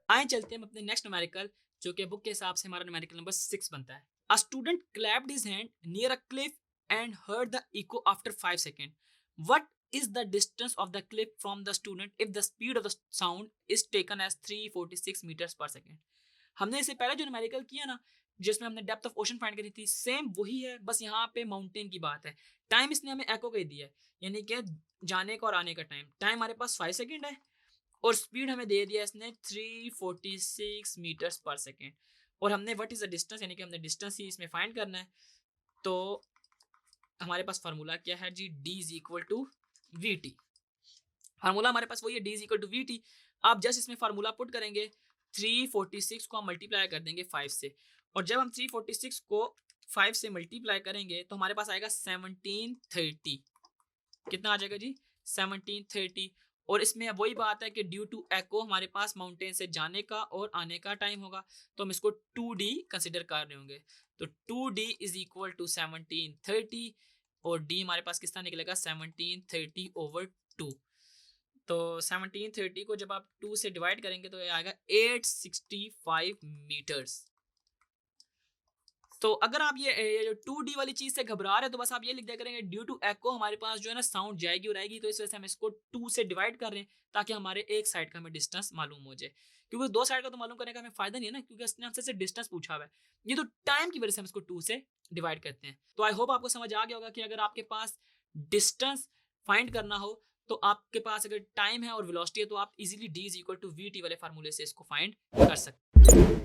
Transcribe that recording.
आए चलते हैं हम अपने नेक्स्ट न्यूमेरिकल, जो कि बुक के हिसाब से हमारा न्यूमेरिकल नंबर 6 बनता है। A student clapped his hand near a cliff and heard the echo after 5 second. What is the distance of the clip from the student if the speed of the sound is taken as 346 meters per second। हमने इससे पहले जो numerical किया ना, जिसमें हमने depth of ocean find करी थी, सेम वही है, बस यहाँ पे माउंटेन की बात है। टाइम इसने हमें एको का ही दिया है, यानी कि जाने का और आने का टाइम। टाइम हमारे पास 5 सेकंड है और स्पीड हमें दे दिया इसने 346 मीटर्स पर सेकेंड। और हमने व्हाट इज द डिस्टेंस, यानी कि हमने डिस्टेंस ही इसमें फाइंड करना है। तो हमारे पास फार्मूला क्या है जी, d is equal to v t. Formula हमारे पास वही है, d is equal to v t. आप जस्ट इसमें फार्मूला पुट करेंगे, 346 को हम मल्टीप्लाई कर देंगे 5 से, और जब हम 346 को 5 से मल्टीप्लाई करेंगे तो हमारे पास आएगा 1730। कितना आ जाएगा जी, 1730। और इसमें वही बात है कि ड्यू टू एको हमारे पास माउंटेन से जाने का और आने का टाइम होगा, तो हम इसको 2D कंसिडर कर रहे होंगे। तो 2D इज इक्वल टू 1730, और D हमारे पास कितना निकलेगा, 1730 ओवर 2। तो 1730 को जब आप 2 से डिवाइड करेंगे तो ये आएगा 865 मीटर्स। तो अगर आप ये जो 2D वाली चीज से घबरा रहे हो तो बस आप ये लिख दिया करेंगे, ड्यू टू एको हमारे पास जो है ना साउंड जाएगी और आएगी, तो इस वजह से हम इसको 2 से डिवाइड कर रहे हैं ताकि हमारे एक साइड का हमें डिस्टेंस मालूम हो जाए। क्योंकि दो साइड का तो मालूम करने का हमें फायदा नहीं है ना, क्योंकि इसने हमसे सिर्फ डिस्टेंस पूछा हुआ है। ये तो टाइम की वजह से हम इसको 2 से डिवाइड करते हैं। तो आई होप आपको समझ आ गया होगा कि अगर आपके पास डिस्टेंस फाइंड करना हो तो आपके पास अगर टाइम है और वेलोसिटी है तो आप easily d is equal to v t वाले फार्मूले से इसको फाइंड कर सकते हैं।